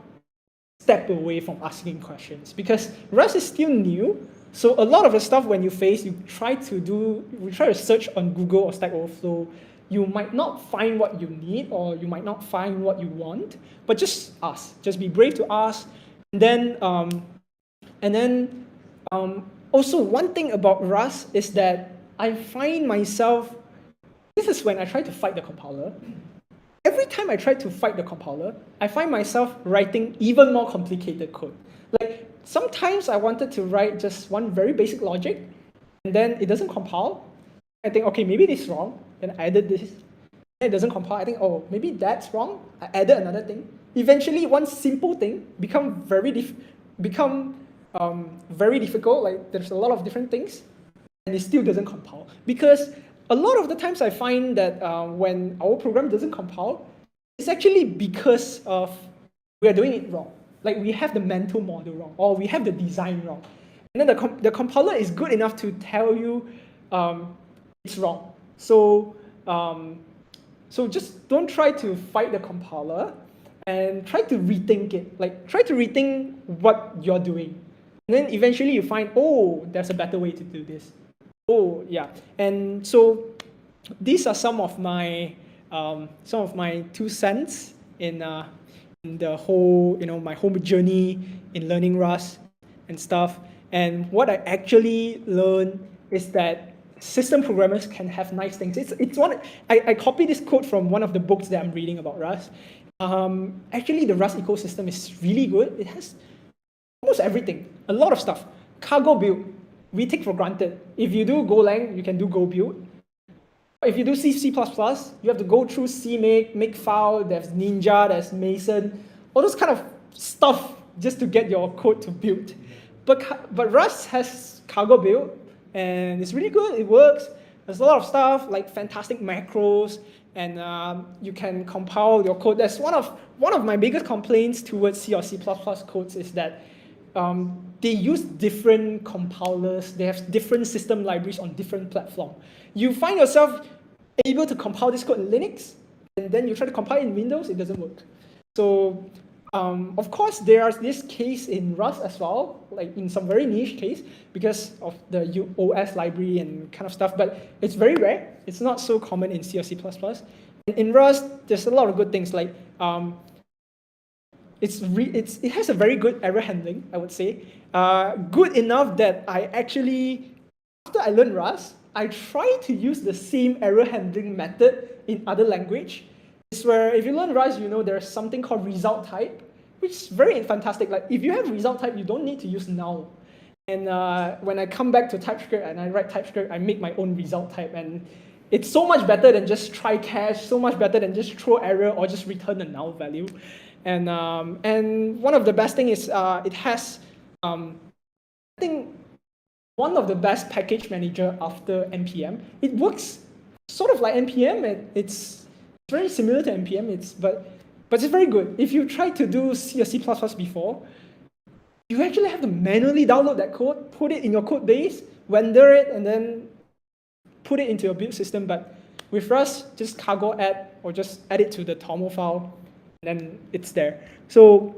step away from asking questions because Rust is still new. So a lot of the stuff when you face, you try to search on Google or Stack Overflow. You might not find what you need or you might not find what you want, but just ask. Just be brave to ask. And then also one thing about Rust is that I find myself, this is when I try to fight the compiler. every time I try to fight the compiler, I find myself writing even more complicated code. Like sometimes I wanted to write just one very basic logic, and then it doesn't compile. I think, okay, maybe this is wrong. Then I added this. It doesn't compile. I think, oh, maybe that's wrong. I added another thing. Eventually, one simple thing become very difficult. Like there's a lot of different things, and it still doesn't compile. Because a lot of the times I find that when our program doesn't compile, it's actually because of we are doing it wrong. Like we have the mental model wrong, or we have the design wrong. And then the compiler is good enough to tell you it's wrong. So just don't try to fight the compiler and try to rethink it. Like try to rethink what you're doing. And then eventually you find, oh, there's a better way to do this. Oh, yeah. And so these are some of my 2 cents in the whole, my whole journey in learning Rust and stuff. And what I actually learned is that system programmers can have nice things. I copied this quote from one of the books that I'm reading about Rust. Actually, the Rust ecosystem is really good. It has almost everything, a lot of stuff. Cargo build, we take for granted. If you do Golang, you can do Go build. If you do C++, you have to go through CMake, Makefile, there's Ninja, there's Mason, all those kind of stuff just to get your code to build. But Rust has cargo build, and it's really good. It works. There's a lot of stuff like fantastic macros, and you can compile your code. That's one of my biggest complaints towards C or C++ codes is that they use different compilers. They have different system libraries on different platforms. You find yourself able to compile this code in Linux, and then you try to compile it in Windows, it doesn't work. So, of course, there's this case in Rust as well, like in some very niche case, because of the OS library and kind of stuff, but it's very rare. It's not so common in C or C++. In Rust, there's a lot of good things, like it has a very good error handling, I would say. Good enough that after I learned Rust, I try to use the same error handling method in other language. It's where if you learn Rust, you know there's something called result type, which is very fantastic. Like if you have result type, you don't need to use null. And when I come back to TypeScript and I write TypeScript, I make my own result type. And it's so much better than just try catch, so much better than just throw error or just return a null value. And one of the best thing is it has, I think, one of the best package manager after NPM. It works sort of like NPM. It's very similar to NPM. But it's very good. If you try to do C or C++ before, you actually have to manually download that code, put it in your code base, render it, and then put it into your build system. But with Rust, just cargo add or just add it to the TOML file, and then it's there. So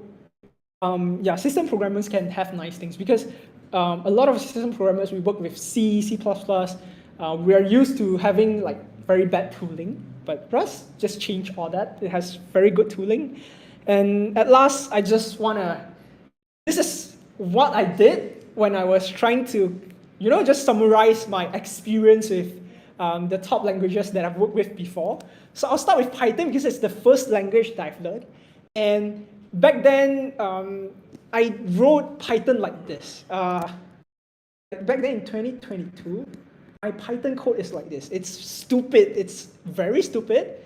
yeah, system programmers can have nice things because a lot of system programmers, we work with C, C++. We are used to having like very bad tooling, but Rust just changed all that. It has very good tooling. And at last, I just this is what I did when I was trying to, just summarize my experience with the top languages that I've worked with before. So I'll start with Python because it's the first language that I've learned. And back then, I wrote Python like this. Back then in 2022, my Python code is like this. It's stupid. It's very stupid.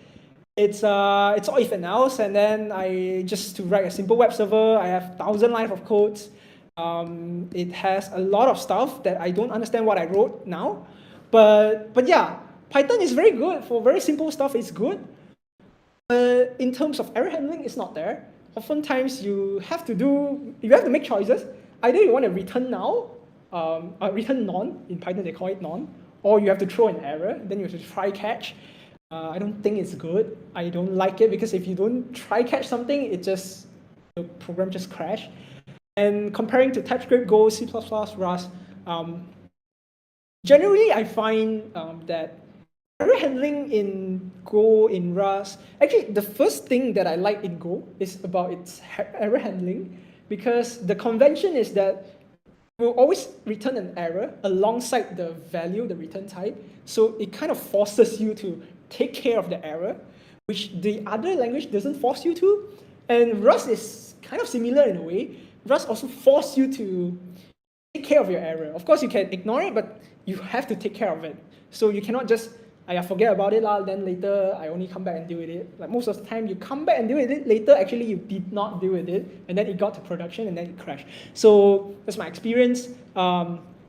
It's all if and else, and then to write a simple web server, I have 1,000 lines of codes. It has a lot of stuff that I don't understand what I wrote now. But yeah, Python is very good. For very simple stuff, it's good. In terms of error handling, it's not there. Oftentimes, you have to make choices. Either you want to return null, return none. In Python, they call it none. Or you have to throw an error. Then you have to try catch. I don't think it's good. I don't like it because if you don't try catch something, the program just crash. And comparing to TypeScript, Go, C++, Rust, generally I find that error handling in Go, in Rust, actually the first thing that I like in Go is about its error handling, because the convention is that it will always return an error alongside the value, the return type. So it kind of forces you to take care of the error. which the other language doesn't force you to. And Rust is kind of similar in a way. Rust also forces you to take care of your error. Of course, you can ignore it, but you have to take care of it. So you cannot just, forget about it, then later I only come back and deal with it. Like most of the time, you come back and deal with it, later actually you did not deal with it, and then it got to production and then it crashed. So that's my experience.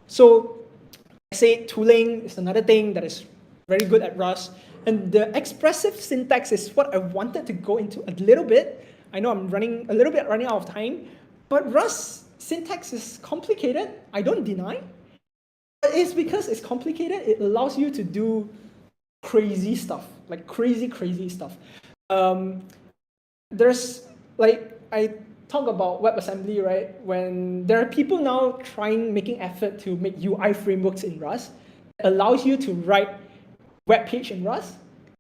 So I say tooling is another thing that is very good at Rust. And the expressive syntax is what I wanted to go into a little bit. I know I'm running out of time, but Rust syntax is complicated. I don't deny. But it's because it's complicated, it allows you to do crazy stuff, like crazy stuff. There's, like, I talk about WebAssembly, right? When there are people now making effort to make UI frameworks in Rust, that allows you to write web page in Rust.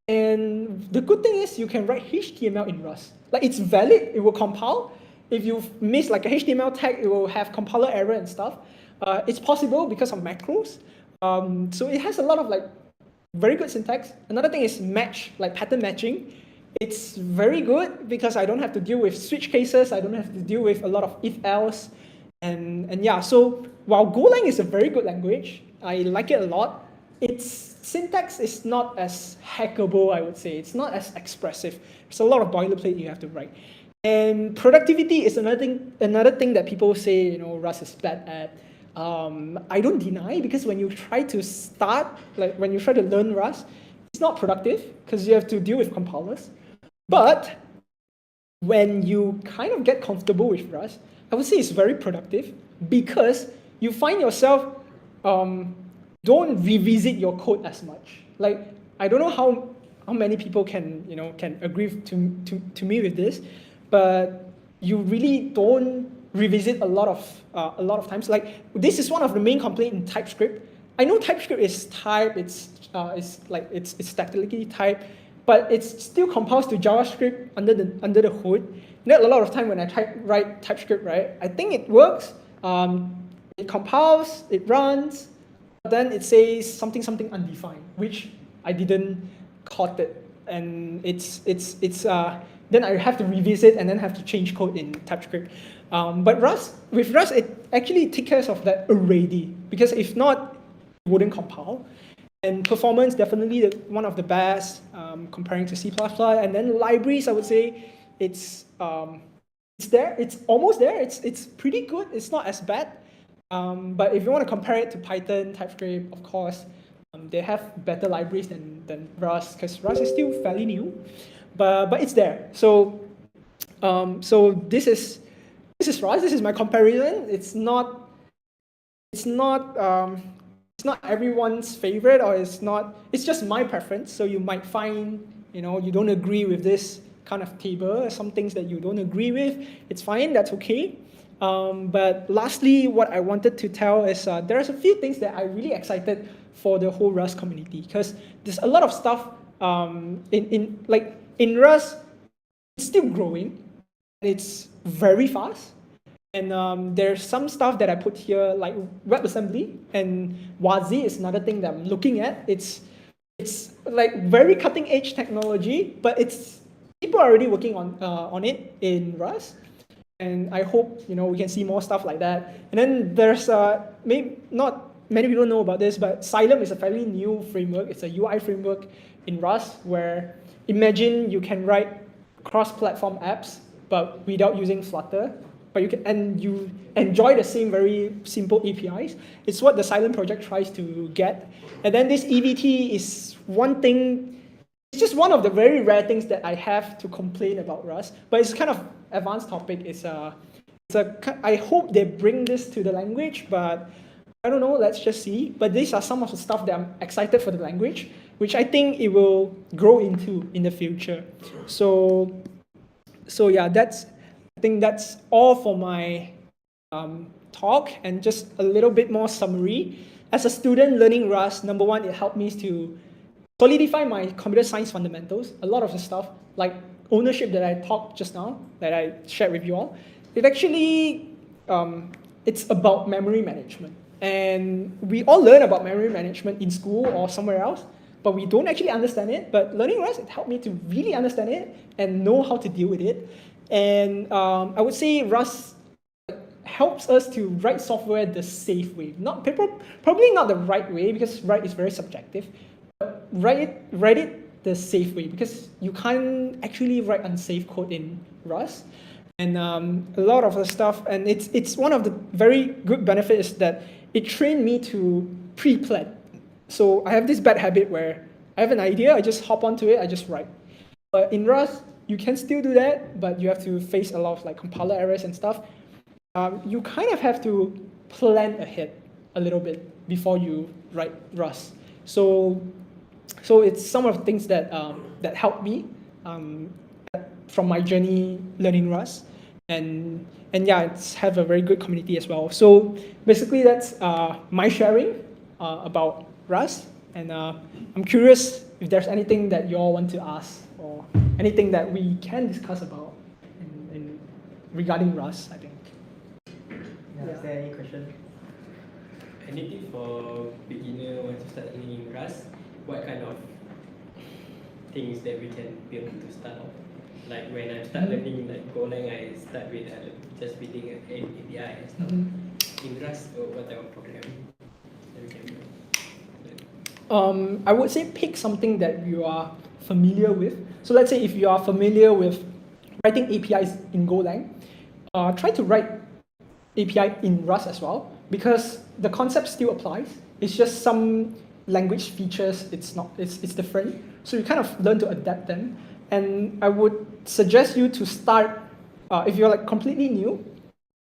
And the good thing is you can write HTML in Rust. Like, it's valid, it will compile. If you miss like a HTML tag, it will have compiler error and stuff. It's possible because of macros. So it has a lot of like very good syntax. Another thing is match, like pattern matching. It's very good because I don't have to deal with switch cases. I don't have to deal with a lot of if-else. And yeah, so while Golang is a very good language, I like it a lot, its syntax is not as hackable, I would say. It's not as expressive. There's a lot of boilerplate you have to write. And productivity is another thing that people say, Rust is bad at. I don't deny, because when you try to when you try to learn Rust, it's not productive because you have to deal with compilers. But when you kind of get comfortable with Rust, I would say it's very productive because you find yourself don't revisit your code as much. Like, I don't know how many people can agree to me with this, but you really don't revisit a lot of times. Like, this is one of the main complaints in TypeScript. I know TypeScript is typed, it's statically typed, but it still compiles to JavaScript under the hood. And a lot of time when I write TypeScript, right, I think it works. It compiles, it runs, but then it says something undefined, which I didn't caught it, and then I have to revisit and then have to change code in TypeScript. But with Rust, it actually takes care of that already, because if not, it wouldn't compile. And performance, definitely one of the best comparing to C++. And then libraries, I would say it's there. It's almost there. It's pretty good. It's not as bad. But if you want to compare it to Python, TypeScript, of course, they have better libraries than Rust, because Rust is still fairly new. But it's there. So this is Rust. This is my comparison. It's not everyone's favorite, or it's just my preference. So you might find, you don't agree with this kind of table, some things that you don't agree with. It's fine, that's okay. But lastly, what I wanted to tell is there's a few things that I'm really excited for the whole Rust community, because there's a lot of stuff in Rust. It's still growing, and it's very fast. And there's some stuff that I put here, like WebAssembly, and WASI is another thing that I'm looking at. It's like very cutting edge technology, but people are already working on it in Rust, and I hope we can see more stuff like that. And then there's maybe not many people know about this, but Xylem is a fairly new framework. It's a UI framework in Rust where, imagine you can write cross-platform apps, but without using Flutter. But you enjoy the same very simple APIs. It's what the Xylem project tries to get. And then this EVT is one thing. It's just one of the very rare things that I have to complain about Rust. But it's kind of advanced topic. I hope they bring this to the language, but I don't know. Let's just see. But these are some of the stuff that I'm excited for the language, which I think it will grow into in the future. So yeah, I think that's all for my talk, and just a little bit more summary. As a student learning Rust, number one, it helped me to solidify my computer science fundamentals. A lot of the stuff, like ownership that I talked just now, that I shared with you all, it actually, it's about memory management. And we all learn about memory management in school or somewhere else, but we don't actually understand it. But learning Rust, it helped me to really understand it and know how to deal with it. And I would say Rust helps us to write software the safe way. Probably not the right way, because right is very subjective. But write it the safe way, because you can't actually write unsafe code in Rust. And a lot of the stuff, and it's one of the very good benefits that it trained me to pre-plan. So I have this bad habit where I have an idea, I just hop onto it, I just write. But in Rust, you can still do that, but you have to face a lot of like compiler errors and stuff. You kind of have to plan ahead a little bit before you write Rust. So it's some of the things that that helped me from my journey learning Rust, and yeah, it's have a very good community as well. So basically, that's my sharing about Rust, and I'm curious if there's anything that you all want to ask or anything that we can discuss about in regarding Rust, I think. Yeah, is there any question? Anything for beginner want to start learning Rust? What kind of things that we can build to start off? Like when I start learning like Golang, I start with just building an API and stuff. In Rust, what type of programming that we can build? I would say pick something that you are familiar with. So let's say if you are familiar with writing APIs in Golang, try to write API in Rust as well, because the concept still applies. It's just some language features, it's different. So you kind of learn to adapt them. And I would suggest you to start, if you're like completely new,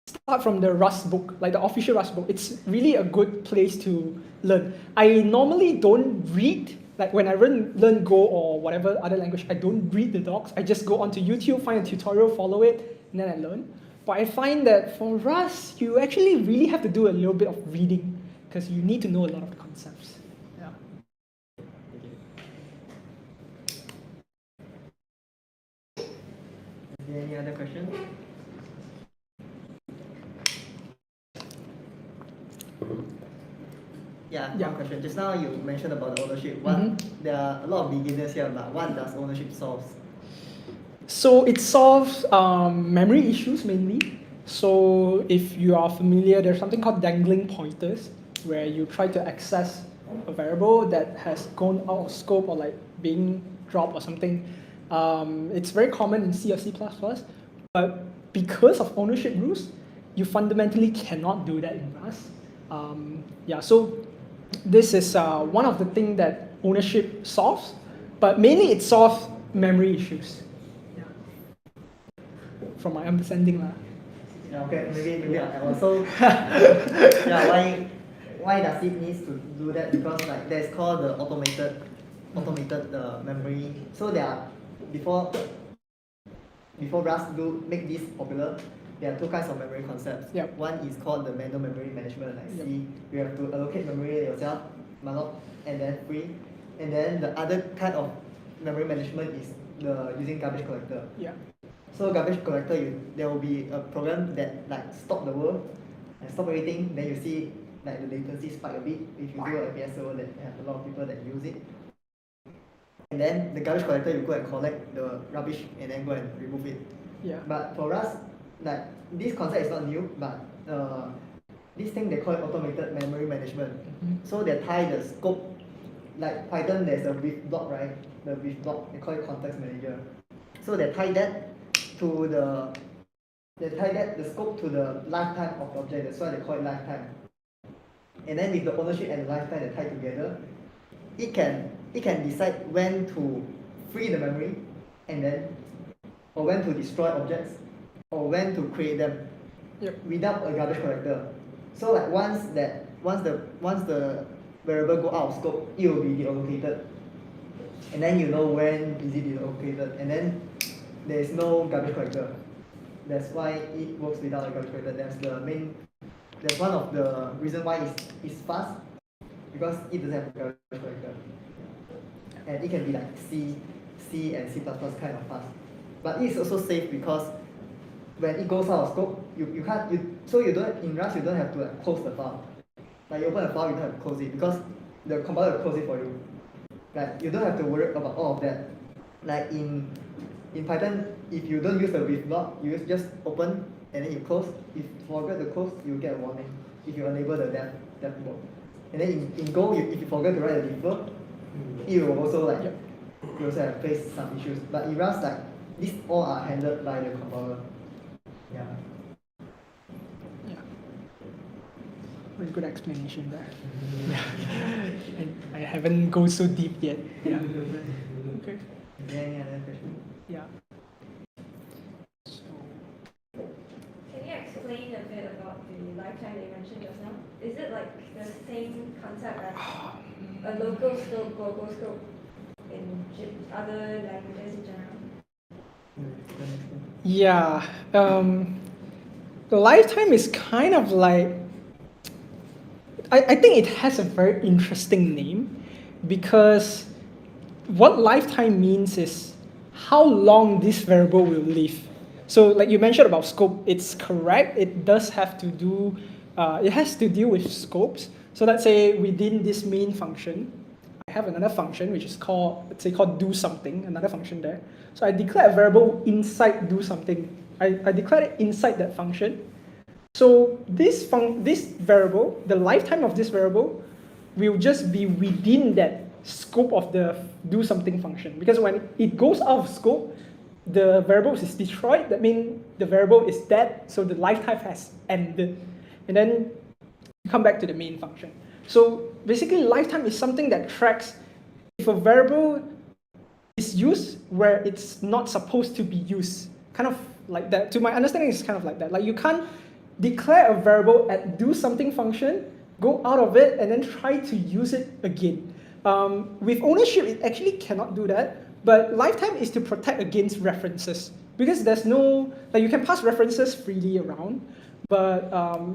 start from the Rust book, like the official Rust book. It's really a good place to learn. I normally don't read, like when I learn Go or whatever other language, I don't read the docs. I just go onto YouTube, find a tutorial, follow it, and then I learn. But I find that for Rust, you actually really have to do a little bit of reading, because you need to know a lot of the concepts. Yeah. Is there any other question? Yeah, one question. Just now you mentioned about the ownership. There are a lot of beginners here, but what does ownership solve? So it solves memory issues mainly. So if you are familiar, there's something called dangling pointers, where you try to access a variable that has gone out of scope or like being dropped or something. It's very common in C or C++, but because of ownership rules, you fundamentally cannot do that in Rust. Yeah, so this is one of the things that ownership solves, but mainly it solves memory issues. Yeah. From my understanding. Yeah, okay, maybe I also yeah, why does it need to do that? Because like that's called the automated memory. So there are before Rust make this popular, there are two kinds of memory concepts. Yep. One is called the manual memory management, like C. You have to allocate memory yourself, malloc, and then free. And then the other kind of memory management is using garbage collector. Yeah. So garbage collector, there will be a program that like stop the world and stop everything. Then you see like the latency spike a bit if you do a PSO that have a lot of people that use it. And then the garbage collector, you go and collect the rubbish and then go and remove it. Yeah. But for us, like this concept is not new, but this thing they call it automated memory management. So they tie the scope, like Python there's a with block, right? The with block, they call it context manager. So they tie that to the scope to the lifetime of the object. That's why they call it lifetime. And then with the ownership and the lifetime they tie together, it can decide when to free the memory and then or when to destroy objects or when to create them. Yep. Without a garbage collector. So like once the variable go out of scope, it will be deallocated. And then you know when is it deallocated, and then there is no garbage collector. That's why it works without a garbage collector. That's one of the reasons why it's fast, because it doesn't have a garbage collector. And it can be like C and C++ kind of fast. But it's also safe because when it goes out of scope, you can't in Rust you don't have to like close the file. Like you open a file, you don't have to close it because the compiler will close it for you. Like you don't have to worry about all of that. Like in Python, if you don't use the with block, you just open and then you close. If you forget to close, you get a warning if you enable the def mode. And then in Go, if you forget to write a defer, it will also like you also have face some issues. But in Rust, like these all are handled by the compiler. Yeah. Very good explanation there. I haven't gone so deep yet. Yeah. Okay. Is there any other question? Yeah. Can you explain a bit about the lifetime that you mentioned just now? Is it like the same concept as a local scope, global scope in other languages in general? Yeah. The lifetime is kind of like, I think it has a very interesting name because what lifetime means is how long this variable will live. So like you mentioned about scope, it's correct. It does have to do, it has to deal with scopes. So let's say within this main function, I have another function which is called, let's say called do something, another function there. So I declare a variable inside do something. I declare it inside that function. So this variable, the lifetime of this variable, will just be within that scope of the do something function. Because when it goes out of scope, the variable is destroyed. That means the variable is dead, so the lifetime has ended. And then you come back to the main function. So basically, lifetime is something that tracks if a variable is used where it's not supposed to be used. Kind of like that. To my understanding, it's kind of like that. Like you can't declare a variable at do something function, go out of it, and then try to use it again. With ownership, it actually cannot do that, but lifetime is to protect against references because there's no, like you can pass references freely around, but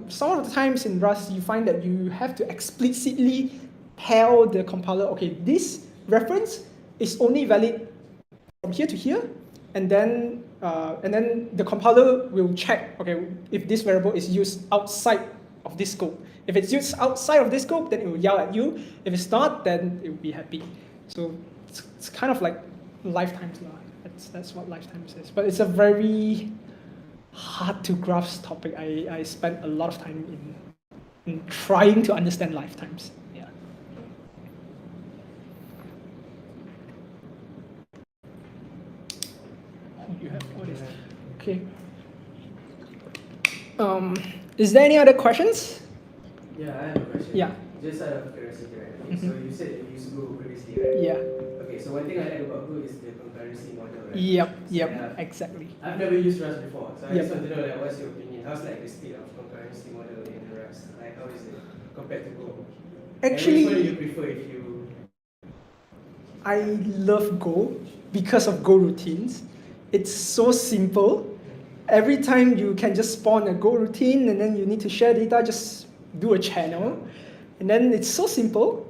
some of the times in Rust, you find that you have to explicitly tell the compiler, okay, this reference is only valid from here to here, and then the compiler will check, okay, if this variable is used outside of this scope. If it's used outside of this scope, then it will yell at you. If it's not, then it will be happy. So it's kind of like lifetimes. That's what lifetimes is. But it's a very hard to grasp topic. I spent a lot of time in trying to understand lifetimes. Yeah. You have all this. Okay. Is there any other questions? Yeah, I have a question. Yeah. Just out of curiosity, right? Okay, so you said you used Go previously, right? Yeah. Okay, so one thing I like about Go is the concurrency model, right? Yep. So Yep. Exactly. I've never used Rust before, so I Yep. just want to know, like, what's your opinion? How's like the state of concurrency model in Rust? Like, how is it compared to Go? Actually, and which one do you prefer if you? I love Go because of Go routines. It's so simple. Every time you can just spawn a Go routine and then you need to share data, just do a channel. And then it's so simple.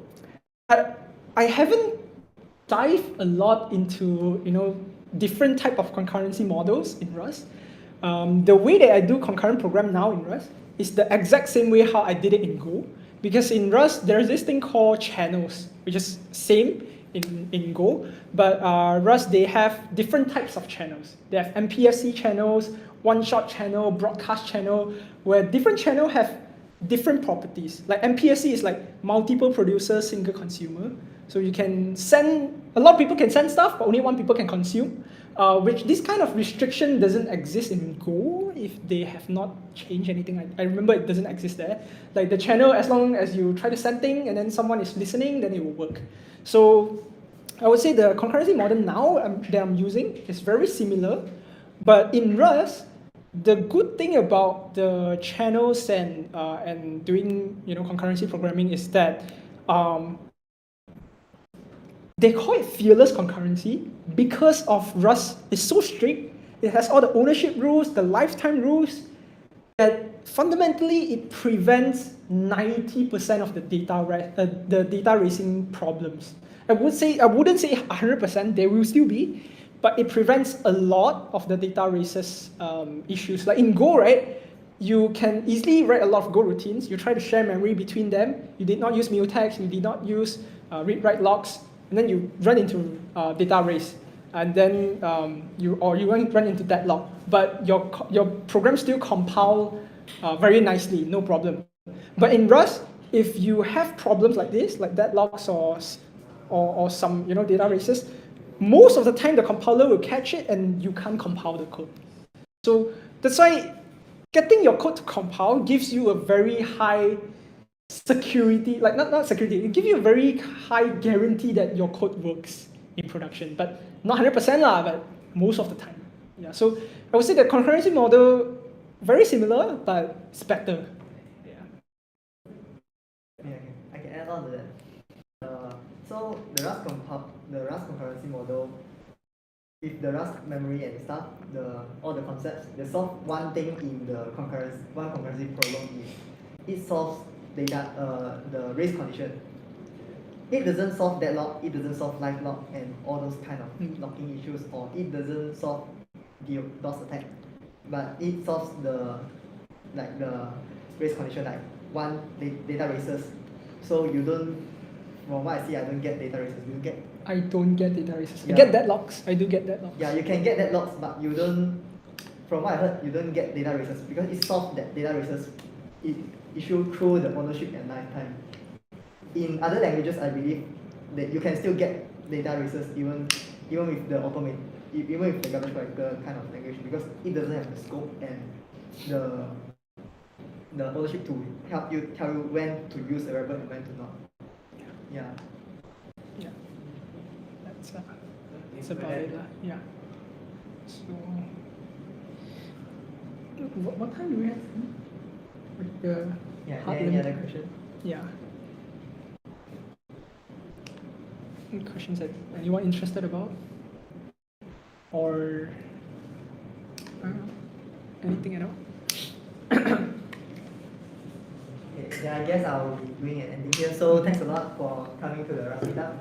I haven't dived a lot into different type of concurrency models in Rust. The way that I do concurrent program now in Rust is the exact same way how I did it in Go. Because in Rust, there's this thing called channels, which is same in Go, but Rust, they have different types of channels. They have MPFC channels, one-shot channel, broadcast channel, where different channel have different properties. Like MPFC is like multiple producer, single consumer. So you can send, a lot of people can send stuff, but only one people can consume. Which this kind of restriction doesn't exist in Go if they have not changed anything. I remember it doesn't exist there. Like the channel, as long as you try to send thing and then someone is listening, then it will work. So I would say the concurrency model now that I'm using is very similar, but in Rust, the good thing about the channels and doing concurrency programming is that they call it fearless concurrency because of Rust is so strict. It has all the ownership rules, the lifetime rules, that fundamentally it prevents 90% of the data racing problems. I wouldn't say 100%. There will still be, but it prevents a lot of the data races issues. Like in Go, right? You can easily write a lot of Go routines. You try to share memory between them. You did not use mutex. You did not use read-write locks. and then you run into data race, and then you run into deadlock, but your program still compile very nicely, no problem. But in Rust, if you have problems like this, like deadlocks or some data races, most of the time the compiler will catch it and you can't compile the code. So that's why getting your code to compile gives you a very high security, like not security, it gives you a very high guarantee that your code works in production, but not 100% lah, but most of the time. Yeah, so I would say the concurrency model, very similar, but it's better. Yeah. Yeah, I can add on to that. So the Rust concurrency model, with the Rust memory and stuff, all the concepts, they solve one thing in the concurrency problem is it solves the race condition. It doesn't solve deadlock, it doesn't solve live lock and all those kind of locking issues, or it doesn't solve the DOS attack, but it solves the race condition, like one data races. So you don't, from what I see, I don't get data races. You get? I don't get data races. Yeah. I get deadlocks. I do get deadlocks. Yeah, you can get deadlocks, but you don't. From what I heard, you don't get data races because it solves that data races issue through the ownership and lifetime. In other languages, I believe that you can still get data races even with the even with the garbage collector kind of language, because it doesn't have the scope and the ownership to help you tell you when to use a variable and when to not. Yeah. Yeah. That's about it. Yeah. So, what time do we have? Like the Yeah. hard Any limit? other question? Yeah. Any questions that anyone interested about? Or I don't know, anything at all? Okay, yeah, I guess I'll be doing an ending here. So thanks a lot for coming to the Rust Meetup.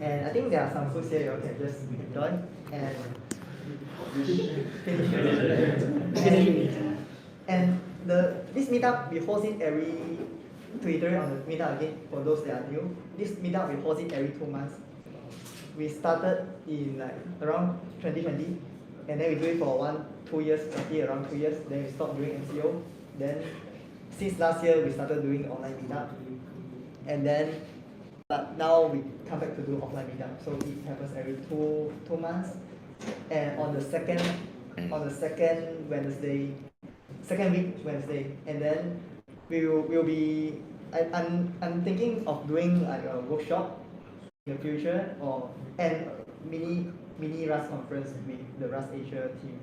And I think there are some foods here you can just enjoy and finish. And this meetup we host it every, to iterate on the meetup again for those that are new. This meetup we host it every 2 months. We started in like around 2020, and then we do it for 2 years, roughly around 2 years. Then we stopped doing MCO. Then since last year we started doing online meetup, and then but now we come back to do offline meetup. So it happens every two months, and on the second Wednesday, second week Wednesday, and then we'll be. I'm thinking of doing like a workshop in the future, and mini Rust conference with the Rust Asia team.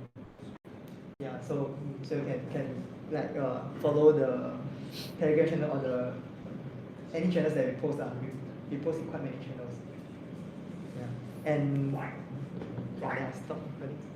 Yeah, so you can like follow the Telegram channel or any channels that we post. We post in quite many channels. Yeah, and yeah, stop.